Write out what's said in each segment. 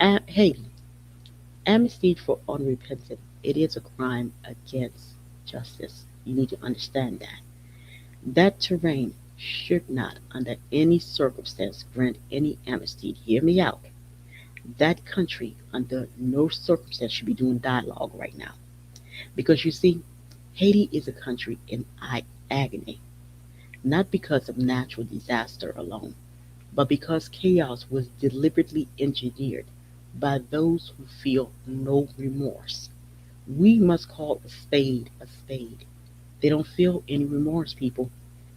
Haiti, amnesty for unrepentant. It is a crime against justice. You need to understand that. That terrain should not, under any circumstance, grant any amnesty. Hear me out. That country, under no circumstance, should be doing dialogue right now. Because you see, Haiti is a country in agony, not because of natural disaster alone, but because chaos was deliberately engineered by those who feel no remorse. We must call a spade a spade. They don't feel any remorse, people.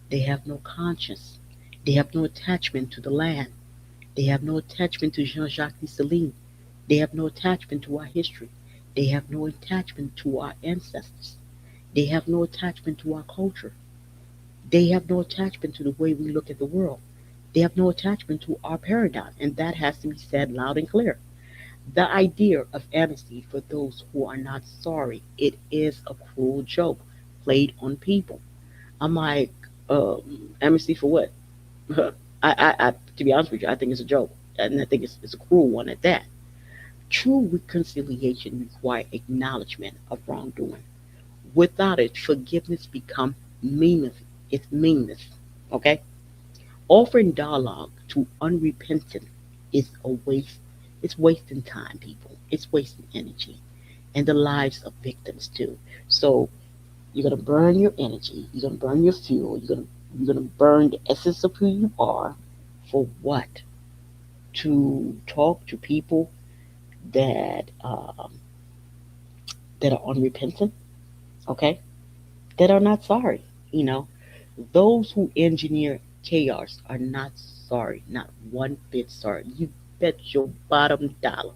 They have no conscience. They have no attachment to the land. They have no attachment to Jean Jacques Dessalines. They have no attachment to our history. They have no attachment to our ancestors. They have no attachment to our culture. They have no attachment to the way we look at the world. They have no attachment to our paradigm, and that has to be said loud and clear. The idea of amnesty for those who are not sorry, it is a cruel joke played on people. I'm like, amnesty for what? To be honest with you, I think it's a joke, and I think it's a cruel one at that. True reconciliation requires acknowledgement of wrongdoing. Without it, forgiveness becomes meaningless. It's meaningless. Okay? Offering dialogue to unrepentant is a waste. It's wasting time, people. It's wasting energy and the lives of victims too. So you're gonna burn your energy. You're gonna burn your fuel. You're gonna burn the essence of who you are for what? To talk to people that that are unrepentant, okay? That are not sorry. You know, those who engineer chaos are not sorry, not one bit sorry. You bet your bottom dollar.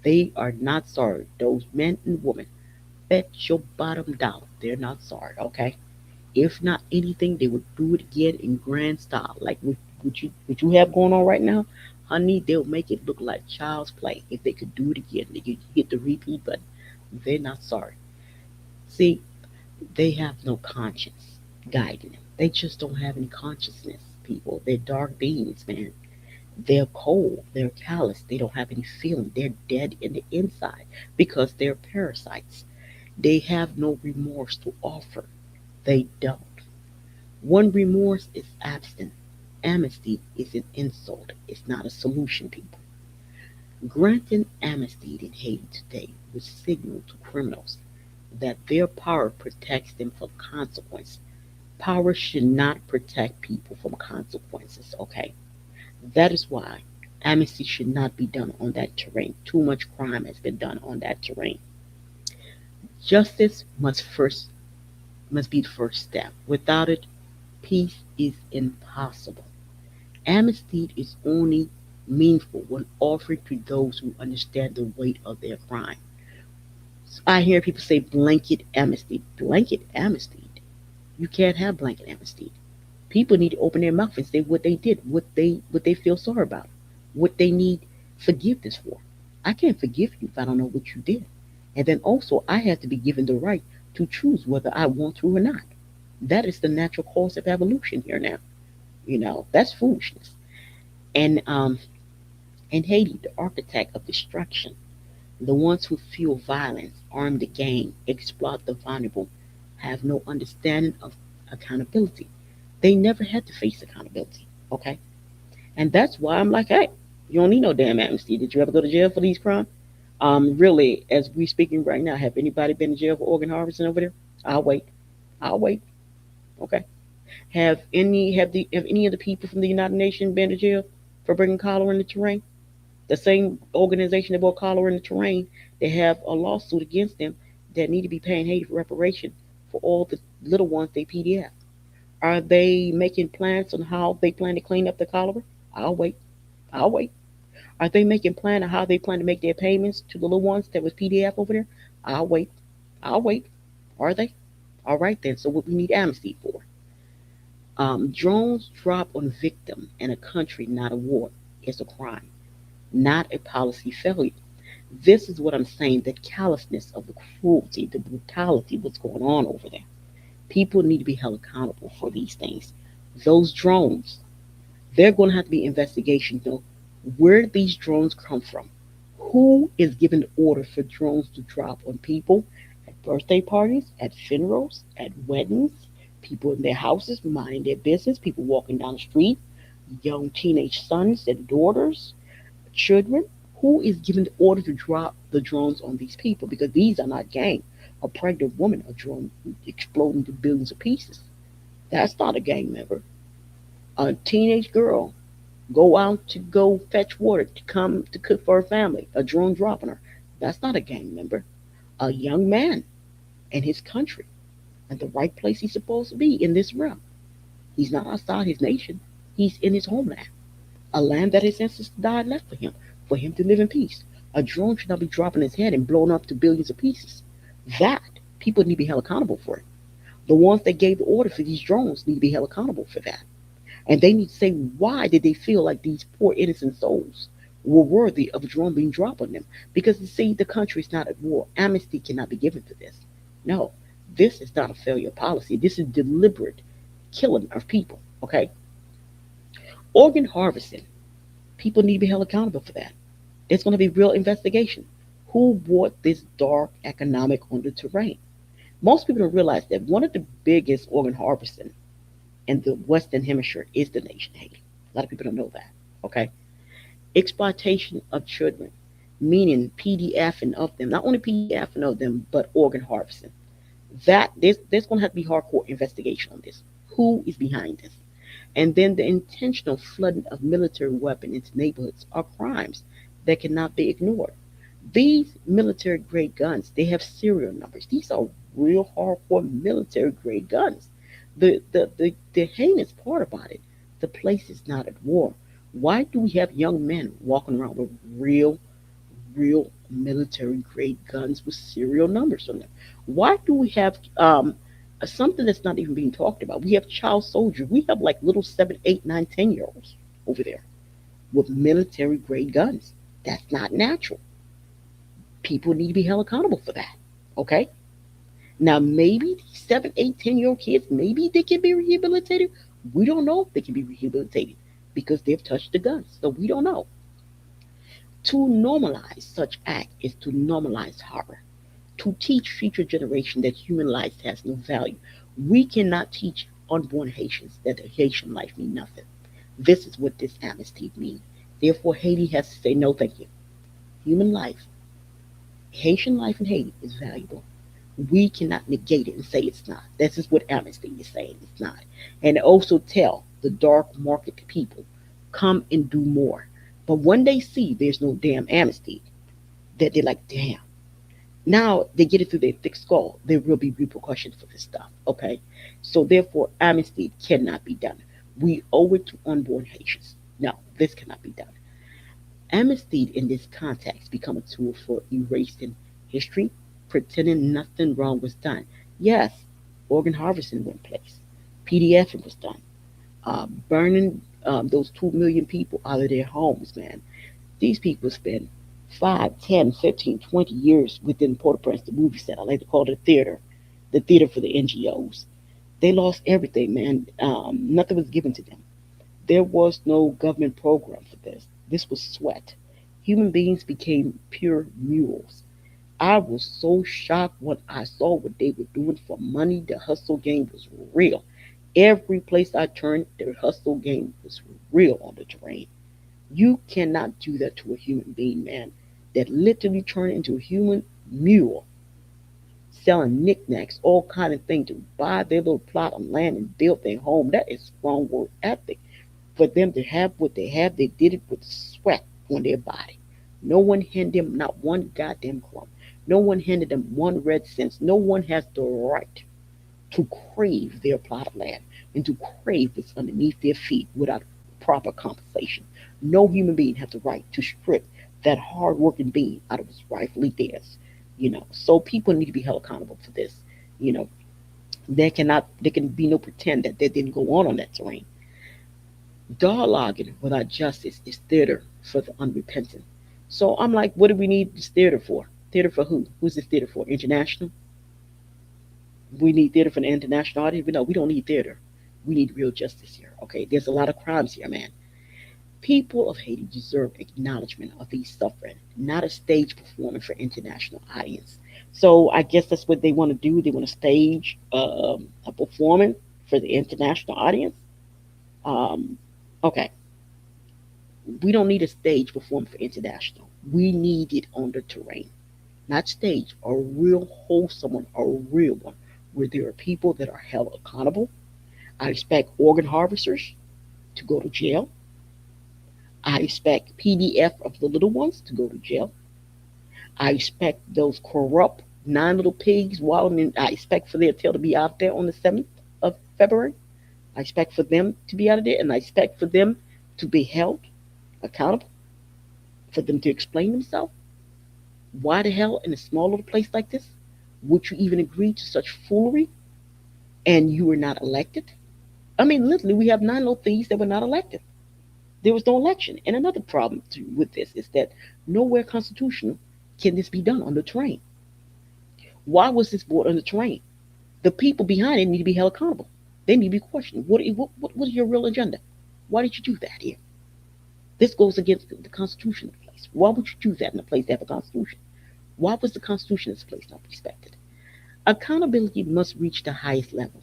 They are not sorry. Those men and women, bet your bottom dollar, they're not sorry, okay? If not anything, they would do it again in grand style. Like what you have going on right now, honey, they'll make it look like child's play. If they could do it again, they could hit the repeat button. They're not sorry. See, they have no conscience guiding them. They just don't have any consciousness, people. They're dark beings, man. They're cold. They're callous. They don't have any feeling. They're dead in the inside because they're parasites. They have no remorse to offer. They don't. One remorse is absent. Amnesty is an insult. It's not a solution, people. Granting amnesty in Haiti today would signal to criminals that their power protects them from consequence. Power should not protect people from consequences, okay? That is why amnesty should not be done on that terrain. Too much crime has been done on that terrain. Justice must be the first step. Without it, peace is impossible. Amnesty is only meaningful when offered to those who understand the weight of their crime. I hear people say blanket amnesty. Blanket amnesty. You can't have blanket amnesty. People need to open their mouth and say what they did, what they feel sorry about, what they need forgiveness for. I can't forgive you if I don't know what you did. And then also I have to be given the right to choose whether I want to or not. That is the natural course of evolution here now. That's foolishness. And in Haiti, the architect of destruction, the ones who fuel violence, arm the gang, exploit the vulnerable, have no understanding of accountability. They never had to face accountability. Okay? And that's why I'm like, hey, you don't need no damn amnesty. Did you ever go to jail for these crimes? Really, as we speaking right now, have anybody been in jail for organ harvesting over there? I'll wait. I'll wait. Okay. Have any of the people from the United Nations been to jail for bringing cholera in the terrain? The same organization that brought cholera in the terrain, they have a lawsuit against them that need to be paying Haiti for reparation for all the little ones they PDF. Are they making plans on how they plan to clean up the cholera? I'll wait. I'll wait. Are they making plans on how they plan to make their payments to the little ones that was PDF over there? I'll wait. I'll wait. Are they? All right then. So what we need amnesty for? Drones drop on victim in a country, not a war, is a crime, not a policy failure. This is what I'm saying, the callousness of the cruelty, the brutality, what's going on over there. People need to be held accountable for these things. Those drones, they're going to have to be investigations. Where did these drones come from? Who is giving the order for drones to drop on people at birthday parties, at funerals, at weddings, people in their houses minding their business, people walking down the street, young teenage sons and daughters, children? Who is giving the order to drop the drones on these people? Because these are not gang. A pregnant woman, a drone exploding to billions of pieces. That's not a gang member. A teenage girl go out to go fetch water to come to cook for her family. A drone dropping her. That's not a gang member. A young man in his country and the right place he's supposed to be in this realm. He's not outside his nation. He's in his homeland, a land that his ancestors died left for him to live in peace. A drone should not be dropping his head and blown up to billions of pieces. That people need to be held accountable for it. The ones that gave the order for these drones need to be held accountable for that. And they need to say why did they feel like these poor innocent souls were worthy of a drone being dropped on them? Because you see, the country is not at war. Amnesty cannot be given for this. No, this is not a failure policy. This is deliberate killing of people. Okay, organ harvesting. People need to be held accountable for that. There's going to be real investigation. Who brought this dark economic on the terrain? Most people don't realize that one of the biggest organ harvesting in the Western Hemisphere is the nation Haiti. A lot of people don't know that. Okay, exploitation of children, meaning PDFing of them, not only PDFing of them, but organ harvesting. That there's going to have to be hardcore investigation on this. Who is behind this? And then the intentional flooding of military weapons into neighborhoods are crimes that cannot be ignored. These military grade guns, they have serial numbers. These are real hardcore military grade guns. The heinous part about it, the place is not at war. Why do we have young men walking around with real military grade guns with serial numbers on them? Why do we have something that's not even being talked about? We have child soldiers. We have like little 7, 8, 9, 10 year olds over there with military grade guns. That's not natural. People need to be held accountable for that. Okay? Now, maybe these 7, 8, 10-year-old kids, maybe they can be rehabilitated. We don't know if they can be rehabilitated because they've touched the guns. So we don't know. To normalize such act is to normalize horror. To teach future generation that human life has no value. We cannot teach unborn Haitians that a Haitian life means nothing. This is what this amnesty means. Therefore, Haiti has to say no, thank you. Human life, Haitian life in Haiti is valuable. We cannot negate it and say it's not. This is what amnesty is saying it's not. And also tell the dark market people, come and do more. But when they see there's no damn amnesty, that they're like, damn. Now they get it through their thick skull. There will be repercussions for this stuff. Okay. So therefore, amnesty cannot be done. We owe it to unborn Haitians. No, this cannot be done. Amnesty in this context become a tool for erasing history, pretending nothing wrong was done. Yes, organ harvesting went place. PDFing was done. Burning those 2 million people out of their homes, man. These people spend 5, 10, 15, 20 years within Port-au-Prince, the movie set. I like to call it the theater for the NGOs. They lost everything, man. Nothing was given to them. There was no government program for this. This was sweat. Human beings became pure mules. I was so shocked when I saw what they were doing for money. The hustle game was real. Every place I turned, the hustle game was real on the terrain. You cannot do that to a human being, man, that literally turned into a human mule, selling knickknacks, all kind of things to buy their little plot of land and build their home. That is strong work ethic. For them to have what they have, they did it with sweat on their body. No one handed them not one goddamn crumb. No one handed them one red cent. No one has the right to crave their plot of land and to crave what's underneath their feet without proper compensation. No human being has the right to strip that hard-working being out of its rightfully theirs. So people need to be held accountable for this. You know, there can be no pretend that they didn't go on that terrain. Dialoguing without justice is theater for the unrepentant. So I'm like, what do we need this theater for? Theater for who? Who's this theater for? International? We need theater for the international audience? No, we don't need theater. We need real justice here. Okay, there's a lot of crimes here, man. People of Haiti deserve acknowledgement of these suffering, not a stage performance for international audience. So I guess that's what they want to do. They want to stage a performance for the international audience. Um, okay, we don't need a stage performance for international. We need it on the terrain, not stage, a real wholesome one, a real one, where there are people that are held accountable. I expect organ harvesters to go to jail. I expect PDF of the little ones to go to jail. I expect those corrupt nine little pigs wilding in, I expect for their tail to be out there on the 7th of February. I expect for them to be out of there, and I expect for them to be held accountable, for them to explain themselves. Why the hell in a small little place like this would you even agree to such foolery and you were not elected? I mean, literally, we have nine little thieves that were not elected. There was no election. And another problem with this is that nowhere constitutional can this be done on the terrain. Why was this board on the terrain? The people behind it need to be held accountable. They need to be questioned. What was your real agenda? Why did you do that here? This goes against the Constitution of the place. Why would you do that in a place that have a Constitution? Why was the Constitution in this place not respected? Accountability must reach the highest level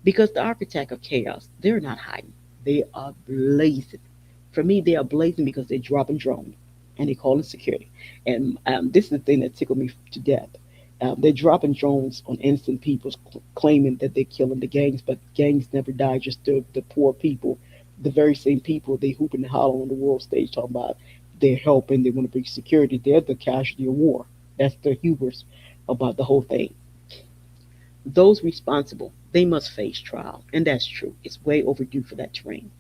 because the architect of chaos, they're not hiding. They are blazing. For me, they are blazing because they're dropping drones and they call it security. And this is the thing that tickled me to death. They're dropping drones on innocent people, claiming that they're killing the gangs, but gangs never die. Just the poor people, the very same people they hoop and holler on the world stage talking about they're helping, they want to bring security. They're the casualty of war. That's the hubris about the whole thing. Those responsible, they must face trial, and that's true. It's way overdue for that terrain.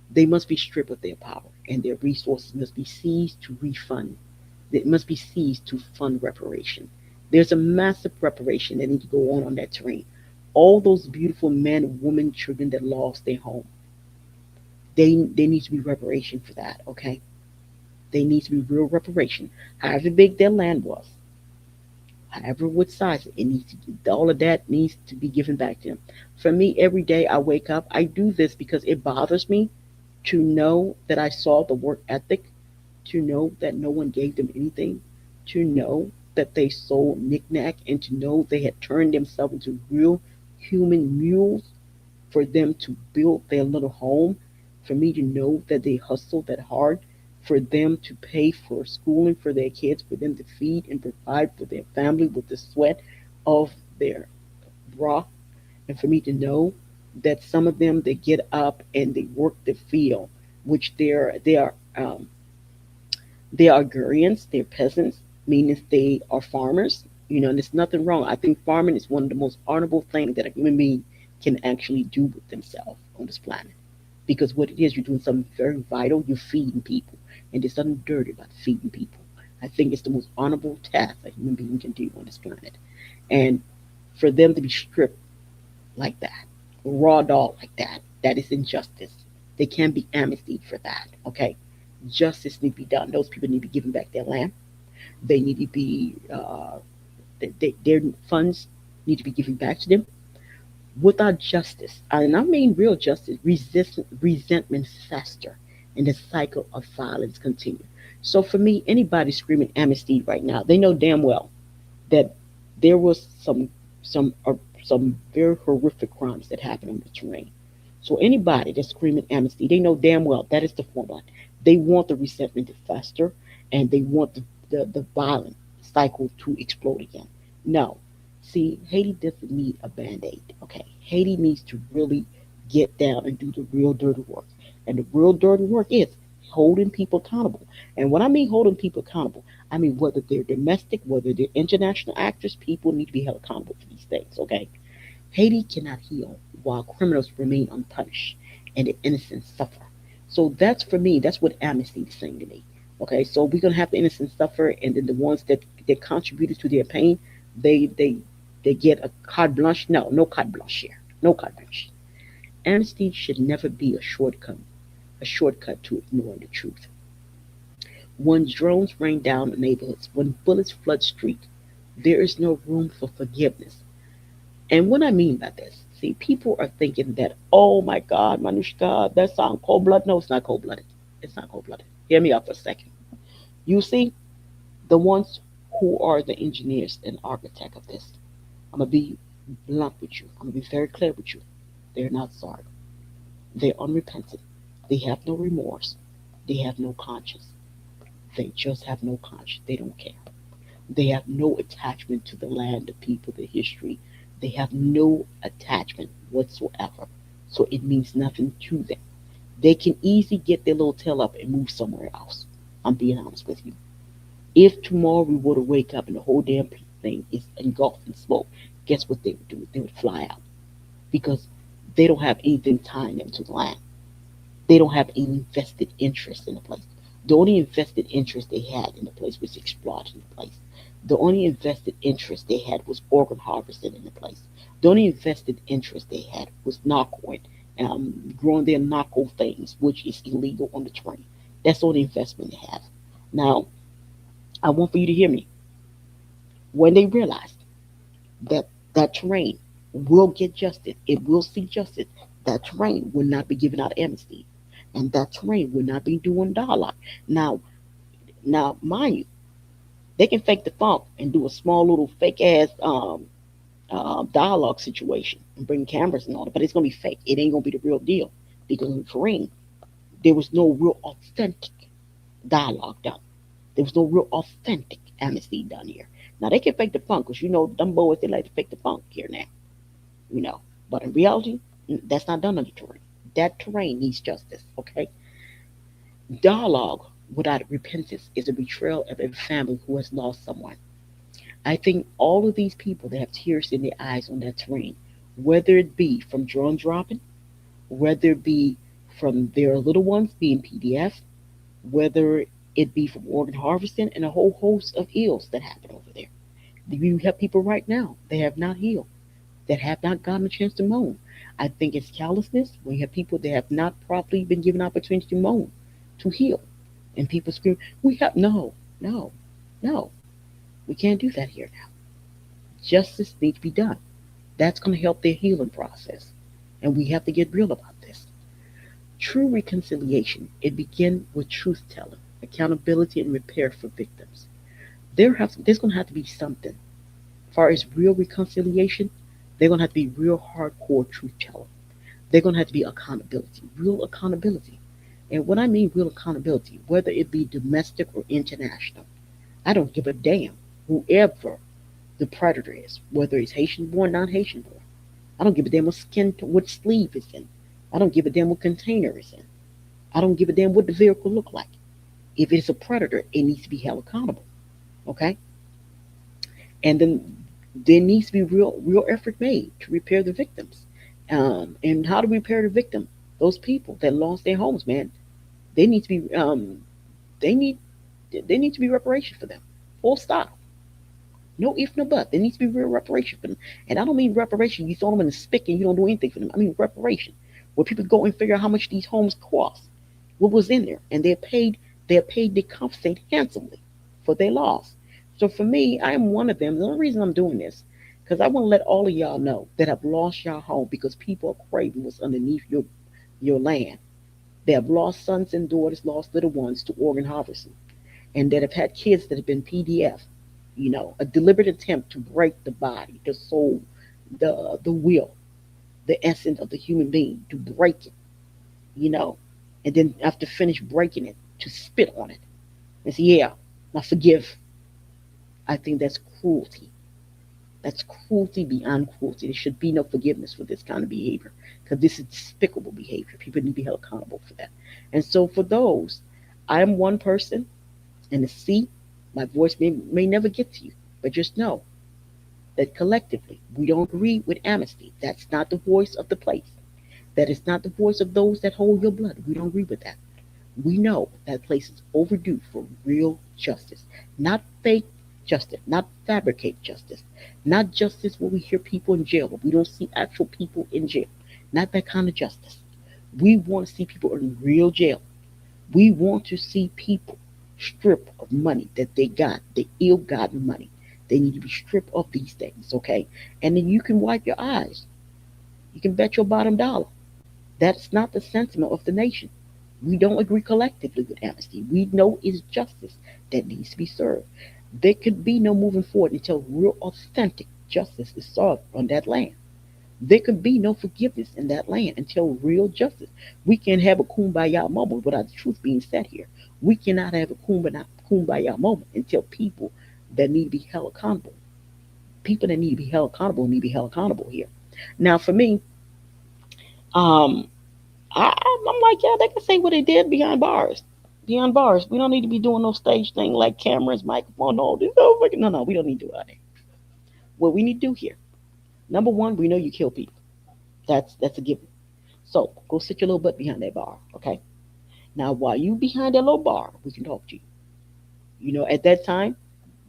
They must be stripped of their power, and their resources must be seized to refund. It must be seized to fund reparation. There's a massive reparation that needs to go on that terrain. All those beautiful men, women, children that lost their home, they need to be reparation for that. Okay, they need to be real reparation. However big their land was, however what size it needs to, all of that needs to be given back to them. For me, every day I wake up, I do this because it bothers me to know that I saw the work ethic, to know that no one gave them anything, to know that they sold knickknack, and to know they had turned themselves into real human mules for them to build their little home, for me to know that they hustled that hard, for them to pay for schooling for their kids, for them to feed and provide for their family with the sweat of their brow, and for me to know that some of them they get up and they work the field, which they're agrarians, they're peasants, meaning they are farmers. And there's nothing wrong. I think farming is one of the most honorable things that a human being can actually do with themselves on this planet. Because what it is, you're doing something very vital. You're feeding people, and there's nothing dirty about feeding people. I think it's the most honorable task a human being can do on this planet. And for them to be stripped like that, raw dog like that, that is injustice. There can be amnesty for that. Okay, justice need to be done. Those people need to be given back their land. They need to be their funds need to be given back to them. Without justice, and I mean real justice, resentment fester, and the cycle of violence continue. So for me, anybody screaming amnesty right now, they know damn well that there was some some very horrific crimes that happened on the terrain. So anybody that's screaming amnesty, they know damn well that is the formula. They want the resentment to fester, and they want the violent cycle to explode again. No. See, Haiti doesn't need a band-aid. Okay. Haiti needs to really get down and do the real dirty work. And the real dirty work is holding people accountable. And when I mean holding people accountable, I mean whether they're domestic, whether they're international actors, people need to be held accountable for these things. Okay. Haiti cannot heal while criminals remain unpunished and the innocent suffer. So that's for me, that's what amnesty is saying to me. Okay, so we're gonna have the innocent suffer, and then the ones that contributed to their pain, they they they get a carte blanche. No, no carte blanche here. No carte blanche. Amnesty should never be a shortcut to ignoring the truth. When drones rain down the neighborhoods, when bullets flood streets, there is no room for forgiveness. And what I mean by this, see, people are thinking that, oh my God, Manushka, that sounds cold blooded. No, it's not cold blooded. It's not cold blooded. Hear me out for a second. You see, the ones who are the engineers and architect of this, I'm gonna be blunt with you. I'm gonna be very clear with you. They're not sorry. They're unrepentant. They have no remorse. They have no conscience. They just have no conscience. They don't care. They have no attachment to the land, the people, the history. They have no attachment whatsoever. So it means nothing to them. They can easily get their little tail up and move somewhere else. I'm being honest with you. If tomorrow we were to wake up and the whole damn thing is engulfed in smoke, guess what they would do? They would fly out because they don't have anything tying them to the land. They don't have any vested interest in the place. The only invested interest they had in the place was exploiting the place. The only invested interest they had was organ harvesting in the place. The only invested interest they had was narcoing, growing their narco things, which is illegal on the train. That's the only investment they have. Now, I want for you to hear me. When they realized that that terrain will get justice, it will see justice, that terrain will not be giving out amnesty, and that terrain will not be doing dialogue. Now, mind you, they can fake the funk and do a small little fake ass dialogue situation and bring cameras and all that, but it's gonna be fake. It ain't gonna be the real deal because in the terrain there was no real authentic dialogue done. There was no real authentic amnesty done here. Now they can fake the funk because you know them boys they like to fake the funk here now, you know. But in reality, that's not done on the terrain. That terrain needs justice. Okay, dialogue without repentance is a betrayal of a family who has lost someone. I think all of these people that have tears in their eyes on that terrain, whether it be from drone dropping, whether it be from their little ones being PDF, whether it be from organ harvesting and a whole host of ills that happen over there. You have people right now that have not healed, that have not gotten a chance to moan. I think it's callousness when you have people that have not properly been given opportunity to moan, to heal. And people scream, we have no, no, no. We can't do that here now. Justice needs to be done. That's going to help their healing process. And we have to get real about this. True reconciliation, it begins with truth telling, accountability, and repair for victims. There's going to have to be something. As far as real reconciliation, they're going to have to be real hardcore truth telling. They're going to have to be accountability, real accountability. And when I mean real accountability, whether it be domestic or international, I don't give a damn whoever the predator is, whether it's Haitian born, non Haitian born. I don't give a damn what sleeve it's in. I don't give a damn what container it's in. I don't give a damn what the vehicle look like. If it's a predator, it needs to be held accountable. Okay? And then there needs to be real effort made to repair the victims. And how to repair the victim? Those people that lost their homes, man, they need to be they need they need to be reparation for them. Full stop. No if no but. There needs to be real reparation for them. And I don't mean reparation. You throw them in the spick and you don't do anything for them. I mean reparation, where people go and figure out how much these homes cost, what was in there, and they're paid to compensate handsomely for their loss. So for me, I am one of them. The only reason I'm doing this, because I want to let all of y'all know that have lost your home because people are craving what's underneath your land. They have lost sons and daughters, lost little ones to organ harvesting, and that have had kids that have been PDF. A deliberate attempt to break the body, the soul, the will, the essence of the human being, to break it, you know, and then after finish breaking it, to spit on it and say, yeah, I forgive. I think that's cruelty. That's cruelty beyond cruelty. There should be no forgiveness for this kind of behavior because this is despicable behavior. People need to be held accountable for that. And so, for those, I am one person, and the C, my voice may never get to you, but just know that collectively we don't agree with amnesty. That's not the voice of the place. That is not the voice of those that hold your blood. We don't agree with that. We know that place is overdue for real justice, not fake justice, not fabricate justice, not justice where we hear people in jail, but we don't see actual people in jail. Not that kind of justice. We want to see people in real jail. We want to see people stripped of money that they got, the ill-gotten money. They need to be stripped of these things, okay? And then you can wipe your eyes. You can bet your bottom dollar. That's not the sentiment of the nation. We don't agree collectively with amnesty. We know it's justice that needs to be served. There could be no moving forward until real authentic justice is served on that land. There could be no forgiveness in that land until real justice. We can't have a kumbaya moment without the truth being said here. We cannot have a kumbaya moment until people that need to be held accountable, people that need to be held accountable need to be held accountable here. Now, for me, um, I'm like, yeah, they can say what they did behind bars. Behind bars, we don't need to be doing no stage thing like cameras, microphone, all this. Oh, no, we don't need to do all that. What we need to do here, number one, we know you kill people. That's a given. So go sit your little butt behind that bar, okay? Now, while you behind that little bar, we can talk to you. At that time,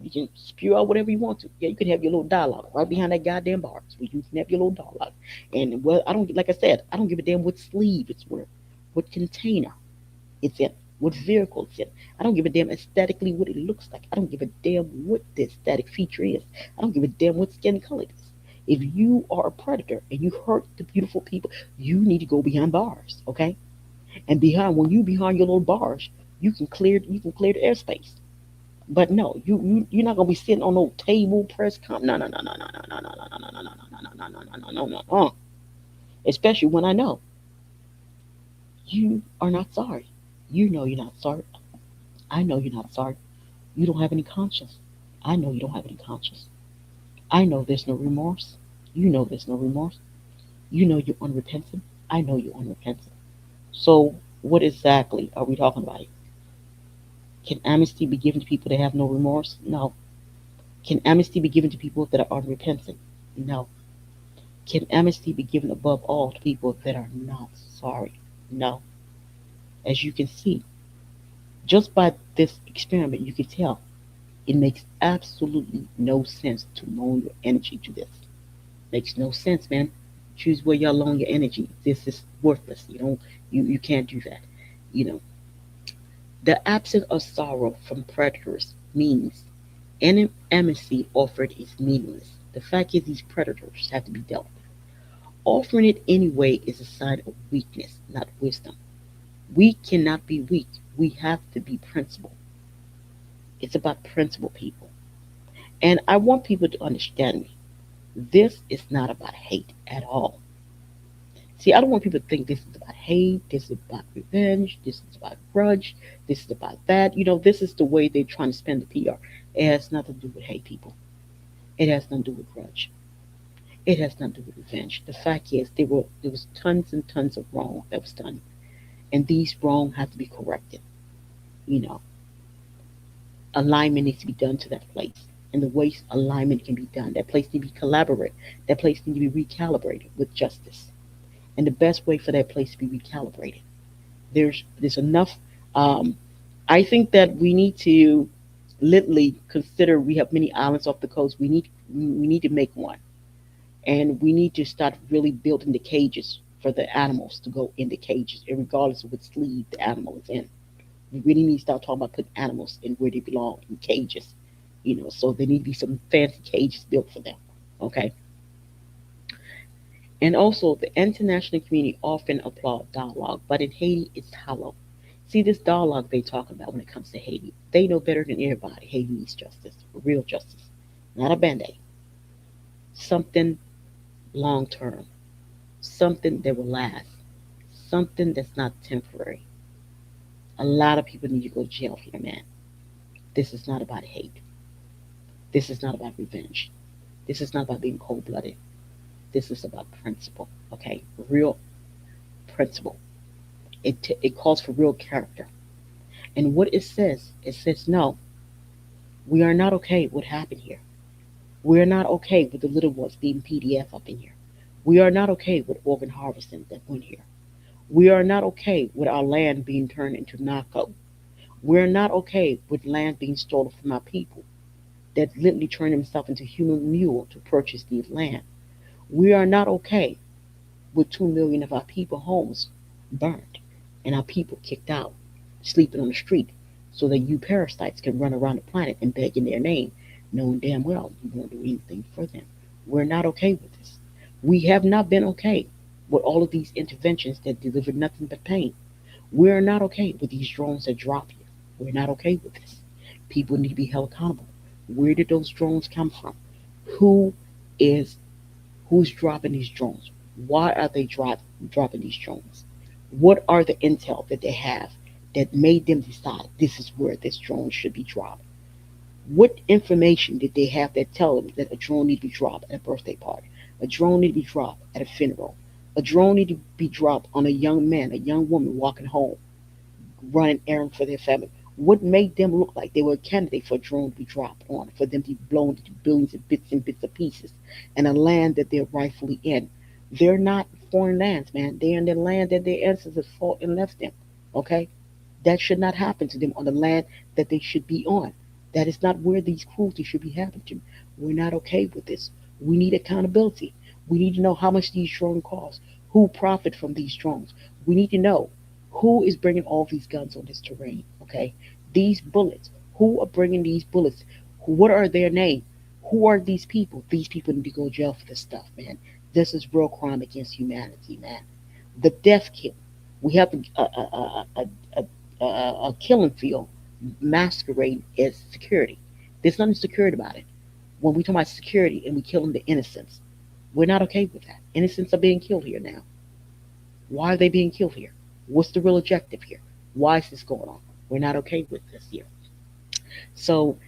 you can spew out whatever you want to. Yeah, you can have your little dialogue right behind that goddamn bar. So you can have your little dialogue. And well, I don't like I said, I don't give a damn what sleeve it's wearing, what container it's in, what vehicle it's in. I don't give a damn aesthetically what it looks like. I don't give a damn what the aesthetic feature is. I don't give a damn what skin color it is. If you are a predator and you hurt the beautiful people, you need to go behind bars, okay? And behind when you behind your little bars, you can clear the airspace. But no, you're not gonna be sitting on no table press com. No, no, no, no, no, no, no, no, no, no, no, no, no, no, no, no, no, no, no, no. Especially when I know you are not sorry. You know you're not sorry. I know you're not sorry. You don't have any conscience. I know you don't have any conscience. I know there's no remorse. You know there's no remorse. You know you're unrepentant. I know you're unrepentant. So what exactly are we talking about? Can amnesty be given to people that have no remorse? No. Can amnesty be given to people that are unrepentant? No. Can amnesty be given above all to people that are not sorry? No. As you can see, just by this experiment, you can tell it makes absolutely no sense to loan your energy to this. Makes no sense, man. Choose where y'all loan your energy. This is worthless. You can't do that. You know, the absence of sorrow from predators means amnesty offered is meaningless. The fact is, these predators have to be dealt with. Offering it anyway is a sign of weakness, not wisdom. We cannot be weak. We have to be principled. It's about principle, people. And I want people to understand me. This is not about hate at all. See, I don't want people to think this is about hate, this is about revenge, this is about grudge, this is about that. This is the way they're trying to spend the PR. It has nothing to do with hate, people. It has nothing to do with grudge. It has nothing to do with revenge. The fact is, there was tons and tons of wrong that was done, and these wrong have to be corrected. You know, alignment needs to be done to that place, and the way alignment can be done, that place needs to be collaborated. That place needs to be recalibrated with justice, and the best way for that place to be recalibrated. There's enough. Um, I think that we need to literally consider we have many islands off the coast. We need to make one, and we need to start really building the cages for the animals to go in the cages, and regardless of what sleeve the animal is in. We really need to start talking about putting animals in where they belong in cages. So there need to be some fancy cages built for them. Okay. And also, the international community often applaud dialogue, but in Haiti, it's hollow. See, this dialogue they talk about when it comes to Haiti, they know better than everybody. Haiti needs justice, real justice, not a band aid. Something long term, something that will last, something that's not temporary. A lot of people need to go to jail here, man. This is not about hate. This is not about revenge. This is not about being cold blooded. This is about principle, okay? Real principle. It calls for real character. And what it says, no, we are not okay with what happened here. We are not okay with the little ones being PDF up in here. We are not okay with organ harvesting that went here. We are not okay with our land being turned into narco. We're not okay with land being stolen from our people that literally turned themselves into human mule to purchase the land. We are not okay with 2 million of our people homes burned and our people kicked out, sleeping on the street, so that you parasites can run around the planet and beg in their name, knowing damn well you won't do anything for them. We're not okay with this. We have not been okay with all of these interventions that deliver nothing but pain. We're not okay with these drones that drop here. We're not okay with this. People need to be held accountable. Where did those drones come from? Who is who's dropping these drones? Why are they dropping these drones? What are the intel that they have that made them decide this is where this drone should be dropped? What information did they have that tell them that a drone need to be dropped at a birthday party? A drone need to be dropped at a funeral. A drone need to be dropped on a young man, a young woman walking home, running errands for their family. What made them look like they were a candidate for a drone to be dropped on, for them to be blown into billions of bits and bits of pieces, in a land that they're rightfully in? They're not foreign lands, man. They're in the land that their ancestors fought and left them. Okay? That should not happen to them on the land that they should be on. That is not where these cruelties should be happening to. We're not okay with this. We need accountability. We need to know how much these drones cost, who profit from these drones. We need to know who is bringing all these guns on this terrain. Okay, these bullets. Who are bringing these bullets? What are their names? Who are these people? These people need to go to jail for this stuff, man. This is real crime against humanity, man. The death kill. We have a killing field masquerade as security. There's nothing secure about it. When we talk about security and we killing the innocents, we're not okay with that. Innocents are being killed here now. Why are they being killed here? What's the real objective here? Why is this going on? We're not okay with this here. So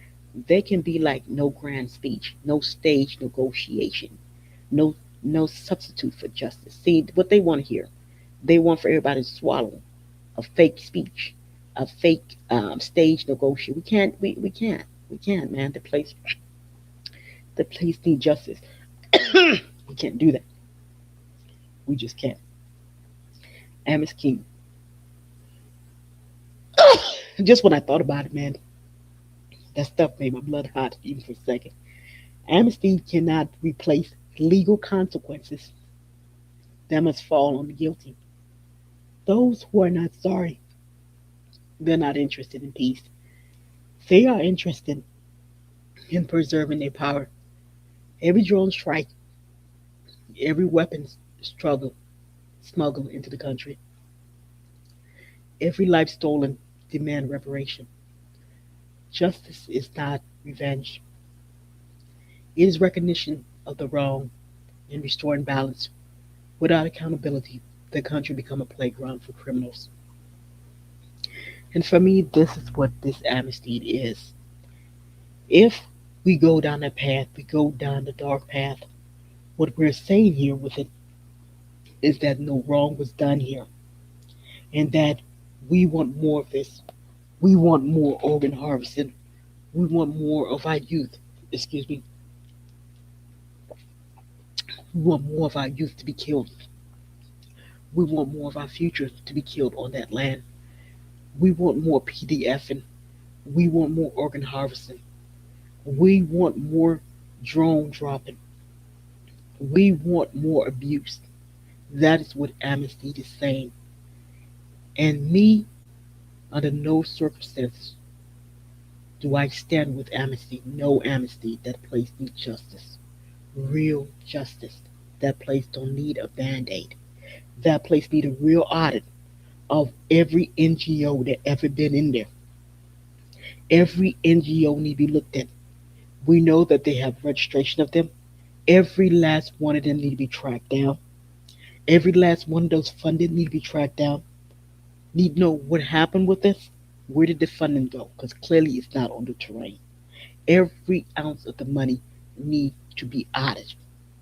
they can be like no grand speech, no stage negotiation, no no substitute for justice. See what they want to hear. They want for everybody to swallow a fake speech, a fake stage negotiation. We can't, man. The place needs justice. We can't do that. We just can't. Amnesty. Just when I thought about it, man, that stuff made my blood hot even for a second. Amnesty cannot replace legal consequences that must fall on the guilty. Those who are not sorry, they're not interested in peace. They are interested in preserving their power. Every drone strike, every weapons struggle, smuggled into the country, every life stolen demand reparation. Justice is not revenge. It is recognition of the wrong and restoring balance. Without accountability, the country become a playground for criminals. And for me, this is what this amnesty is. If we go down that path, we go down the dark path. What we're saying here with it is that no wrong was done here, and that we want more of this. We want more organ harvesting. We want more of our youth. Excuse me. We want more of our youth to be killed. We want more of our future to be killed on that land. We want more PDFing. We want more organ harvesting. We want more drone dropping. We want more abuse. That is what Amnesty is saying. And me, under no circumstances, do I stand with Amnesty. No Amnesty. That place needs justice. Real justice. That place don't need a band-aid. That place need a real audit of every NGO that ever been in there. Every NGO need to be looked at. We know that they have registration of them. Every last one of them need to be tracked down. Every last one of those funded need to be tracked down. Need to know what happened with this. Where did the funding go? Because clearly it's not on the terrain. Every ounce of the money need to be audited.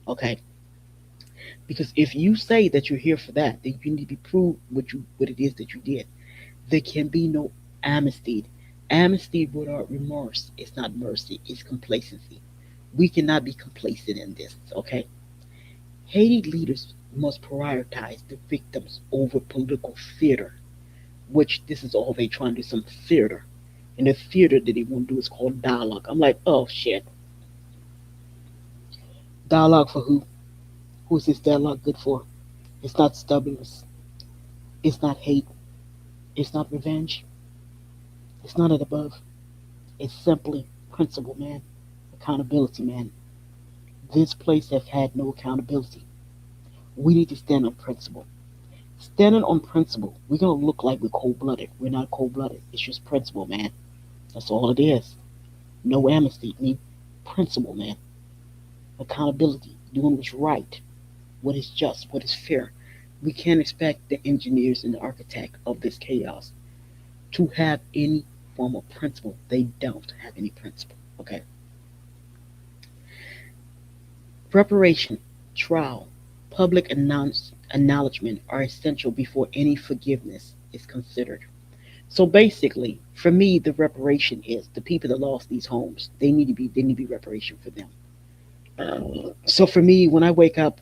Okay. Because if you say that you're here for that, then you need to be proved what it is that you did. There can be no amnesty. Amnesty without remorse is not mercy, it's complacency. We cannot be complacent in this, okay? Haiti leaders must prioritize the victims over political theater, which this is all they trying to do, some theater. And the theater that they want to do is called dialogue. I'm like, oh shit. Dialogue for who? Who is this dialogue good for? It's not stubbornness. It's not hate. It's not revenge. It's none of the above. It's simply principle, man. Accountability, man. This place has had no accountability. We need to stand on principle. Standing on principle. We're gonna look like we're cold blooded. We're not cold blooded. It's just principle, man. That's all it is. No amnesty. Need principle, man. Accountability. Doing what's right. What is just. What is fair. We can't expect the engineers and the architect of this chaos to have any form of principle. They don't have any principle. Okay. Preparation, trial, public acknowledgement are essential before any forgiveness is considered. So basically, for me, the reparation is the people that lost these homes. They need to be reparation for them. So for me, when I wake up,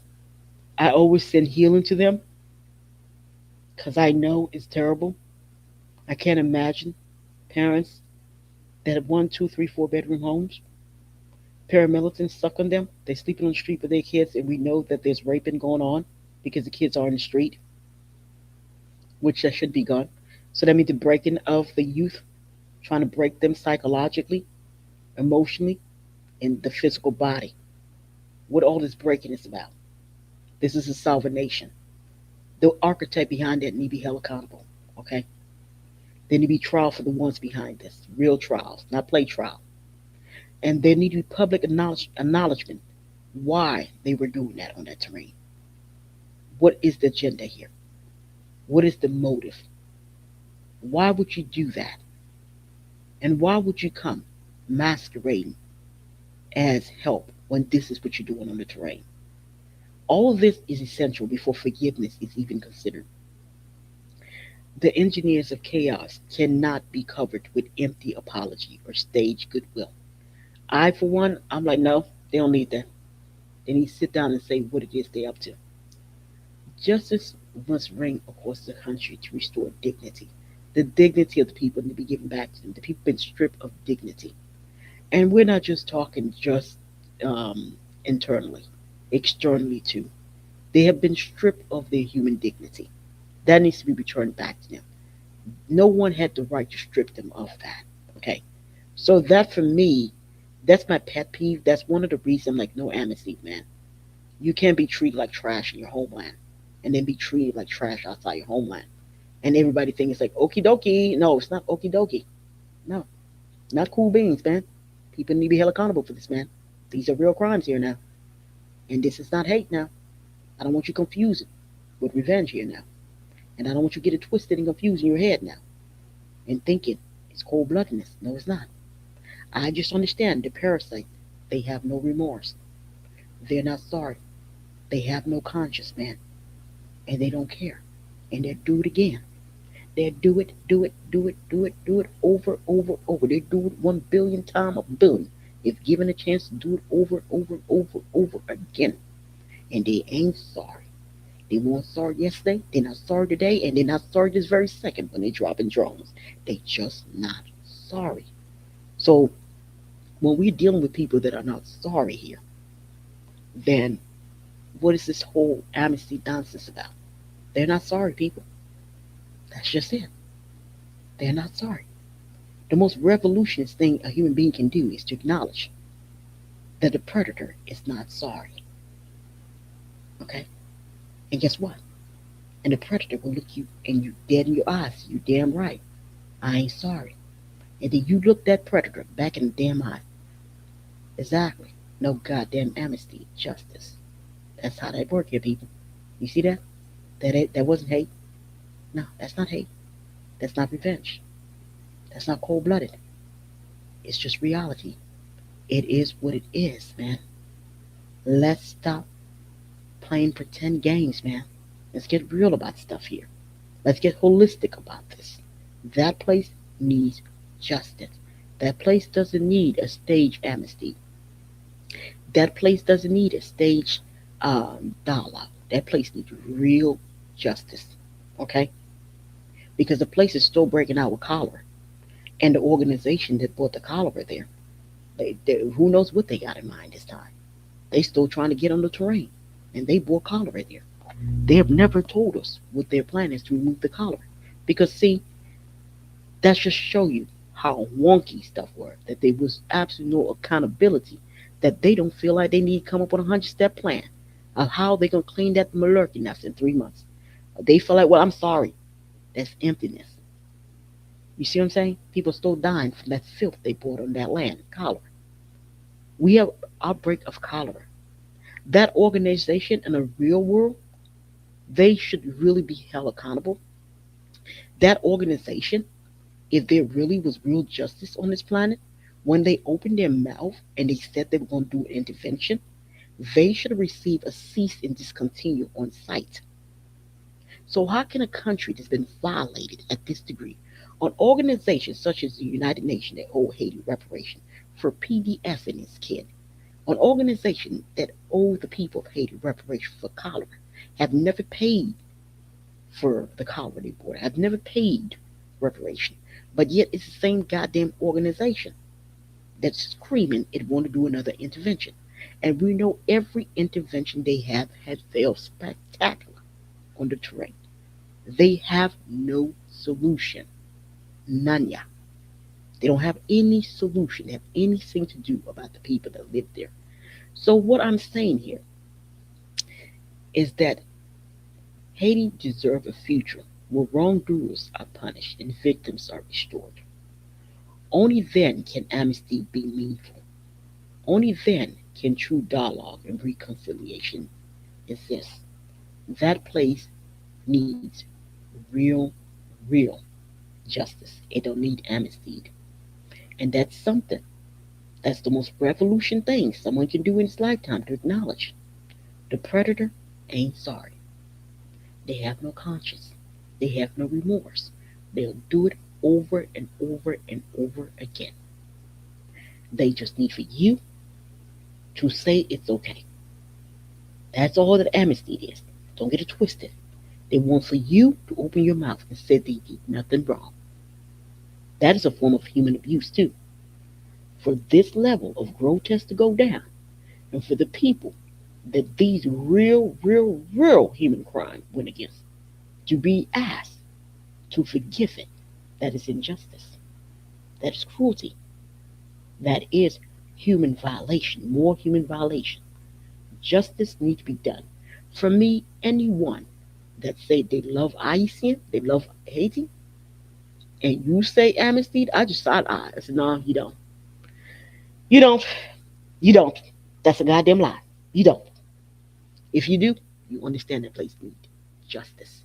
I always send healing to them because I know it's terrible. I can't imagine parents that have one, two, three, four-bedroom homes. Paramilitants stuck on them. They're sleeping on the street with their kids, and we know that there's raping going on because the kids are in the street, which that should be gone. So that means the breaking of the youth, trying to break them psychologically, emotionally, and the physical body. What all this breaking is about. This is a sovereign nation. The architect behind it need to be held accountable. Okay? There need to be trial for the ones behind this. Real trials, not play trial. And there need to be public acknowledgement why they were doing that on that terrain. What is the agenda here? What is the motive? Why would you do that? And why would you come masquerading as help when this is what you're doing on the terrain? All of this is essential before forgiveness is even considered. The engineers of chaos cannot be covered with empty apology or stage goodwill. I, for one, I'm like, no, they don't need that. They need to sit down and say what it is they're up to. Justice must reign across the country to restore dignity. The dignity of the people need to be given back to them. The people have been stripped of dignity. And we're not just talking just internally, externally too. They have been stripped of their human dignity. That needs to be returned back to them. No one had the right to strip them of that. Okay. So that for me, that's my pet peeve. That's one of the reasons I'm like, no amnesty, man. You can't be treated like trash in your homeland and then be treated like trash outside your homeland. And everybody thinks it's like okie dokie. No, it's not okie dokie. No, not cool beans, man. People need to be held accountable for this, man. These are real crimes here now. And this is not hate now. I don't want you confused with revenge here now. And I don't want you to get it twisted and confused in your head now and thinking it's cold bloodedness. No, it's not. I just understand the parasite. They have no remorse. They're not sorry. They have no conscience, man. And they don't care. And they'll do it again. They'll do it, do it, do it, do it, do it over, over, over. They do it 1 billion times a billion. If given a chance to do it over, over, over, over again. And they ain't sorry. They weren't sorry yesterday. They're not sorry today. And they're not sorry this very second when they're dropping drones. They just not sorry. So when we're dealing with people that are not sorry here, then what is this whole amnesty nonsense about? They're not sorry, people. That's just it. They're not sorry. The most revolutionary thing a human being can do is to acknowledge that the predator is not sorry. Okay? And guess what? And the predator will look you and you dead in your eyes. You damn right. I ain't sorry. And then you look that predator back in the damn eye. Exactly. No goddamn amnesty, justice. That's how that work here, people. You see that? That wasn't hate. No, that's not hate. That's not revenge. That's not cold blooded. It's just reality. It is what it is, man. Let's stop playing pretend games, man. Let's get real about stuff here. Let's get holistic about this. That place needs justice. That place doesn't need a stage amnesty. That place doesn't need a stage dialogue. That place needs real justice. Okay? Because the place is still breaking out with cholera. And the organization that brought the cholera there, who knows what they got in mind this time. They still trying to get on the terrain. And they brought cholera there. They have never told us what their plan is to remove the cholera. Because see, that just show you how wonky stuff were. That there was absolutely no accountability. That they don't feel like they need to come up with a 100-step plan of how they're going to clean that malarkey nest in 3 months. They feel like, well, I'm sorry. That's emptiness. You see what I'm saying? People still dying from that filth they poured on that land. Cholera. We have outbreak of cholera. That organization in the real world, they should really be held accountable. That organization, if there really was real justice on this planet, when they opened their mouth and they said they were going to do an intervention, they should receive a cease and discontinue on site. So, how can a country that's been violated at this degree, an organization such as the United Nations that owe Haiti reparation for PDF and its kid, an organization that owes the people of Haiti reparation for cholera, have never paid for the cholera they bought, have never paid reparation, but yet it's the same goddamn organization that's screaming it want to do another intervention. And we know every intervention they have has failed spectacular on the terrain. They have no solution. None. Yeah. They don't have any solution. They have anything to do about the people that live there. So what I'm saying here is that Haiti deserves a future where wrongdoers are punished and victims are restored. Only then can amnesty be meaningful. Only then can true dialogue and reconciliation exist. That place needs real, real justice. It don't need amnesty. And that's something. That's the most revolution thing someone can do in his lifetime to acknowledge. The predator ain't sorry. They have no conscience. They have no remorse. They'll do it over and over and over again. They just need for you to say it's okay. That's all that amnesty is. Don't get it twisted. They want for you to open your mouth and say they did nothing wrong. That is a form of human abuse, too. For this level of grotesque to go down, and for the people that these real, real, real human crime went against, to be asked to forgive it, that is injustice. That is cruelty. That is human violation, more human violation. Justice needs to be done. For me, anyone that say they love Haitian, they love Haiti, and you say amnesty, I just side eye. I said, no, you don't. You don't. You don't. That's a goddamn lie. You don't. If you do, you understand that place needs justice.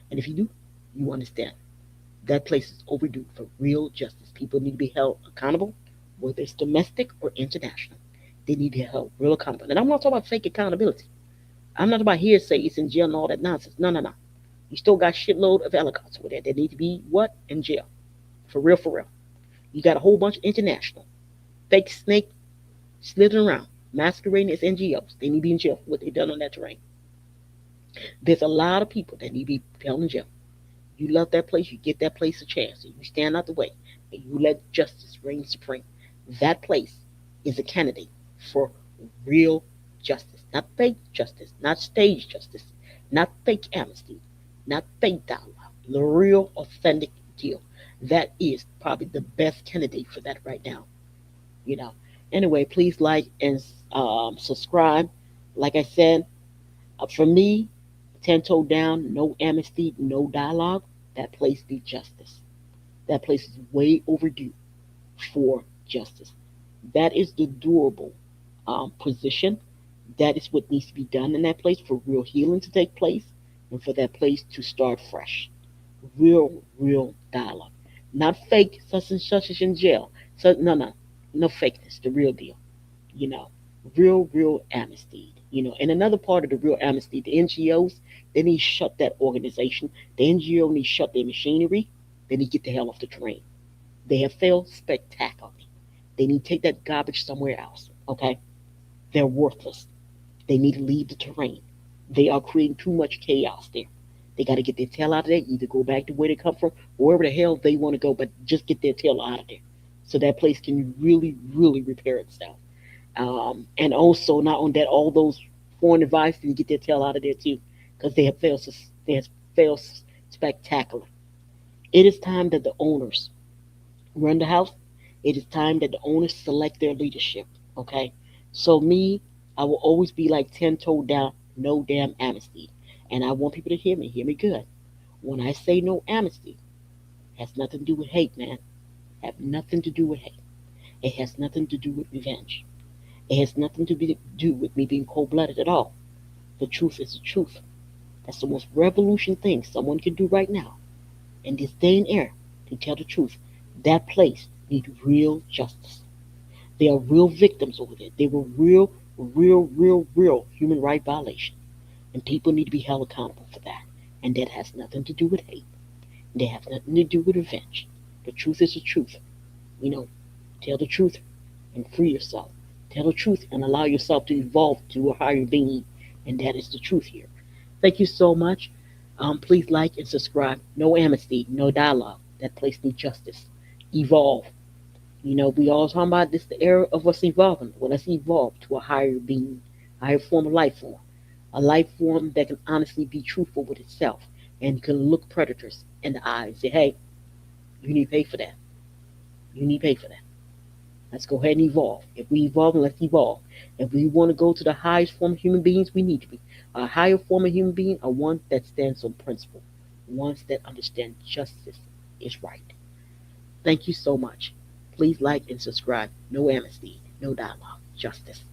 And if you do, you understand that place is overdue for real justice. People need to be held accountable, whether it's domestic or international. They need to be held real accountable. And I'm not talking about fake accountability. I'm not talking about hearsay, it's in jail and all that nonsense. No, no, no. You still got shitload of Ellicotts over there that need to be what? In jail. For real, for real. You got a whole bunch of international fake snake slithering around, masquerading as NGOs. They need to be in jail for what they've done on that terrain. There's a lot of people that need to be held in jail. You love that place, you get that place a chance, and you stand out the way, and you let justice reign supreme. That place is a candidate for real justice, not fake justice, not stage justice, not fake amnesty, not fake dialogue, the real authentic deal. That is probably the best candidate for that right now. You know. Anyway, please like and subscribe. Like I said, for me, 10 toe down, no amnesty, no dialogue. That place needs justice. That place is way overdue for justice. That is the durable position. That is what needs to be done in that place for real healing to take place and for that place to start fresh. Real, real dialogue. Not fake such and such is in jail. So no, no, no fakeness. The real deal. You know, real, real amnesty. You know, and another part of the real amnesty, the NGOs, they need to shut that organization. The NGO needs to shut their machinery. They need to get the hell off the train. They have failed spectacularly. They need to take that garbage somewhere else. Okay? They're worthless. They need to leave the terrain. They are creating too much chaos there. They got to get their tail out of there, either go back to where they come from, wherever the hell they want to go, but just get their tail out of there. So that place can really, really repair itself. And also, not on that, all those foreign advisors need to get their tail out of there too, because they have failed spectacular. It is time that the owners run the house. It is time that the owners select their leadership. Okay, so me, I will always be like 10 toe down, no damn amnesty. And I want people to hear me good. When I say no amnesty, it has nothing to do with hate, man. Have nothing to do with hate. It has nothing to do with revenge. It has nothing to do with me being cold blooded at all. The truth is the truth. That's the most revolution thing someone can do right now in this day and era to tell the truth. That place needs real justice. There are real victims over there. They were real human right violation. And people need to be held accountable for that. And that has nothing to do with hate. They have nothing to do with revenge. The truth is the truth. You know, tell the truth and free yourself. Tell the truth and allow yourself to evolve to a higher being. And that is the truth here. Thank you so much. Please like and subscribe. No amnesty, no dialogue. That place needs justice. Evolve. We all talking about this the era of us evolving. Well, let's evolve to a higher being, a higher form of life form. A life form that can honestly be truthful with itself and can look predators in the eye and say, hey, you need to pay for that. You need to pay for that. Let's go ahead and evolve. If we evolve, let's evolve. If we want to go to the highest form of human beings, we need to be. A higher form of human being are one that stands on principle, ones that understand justice is right. Thank you so much. Please like and subscribe. No amnesty, no dialogue, justice.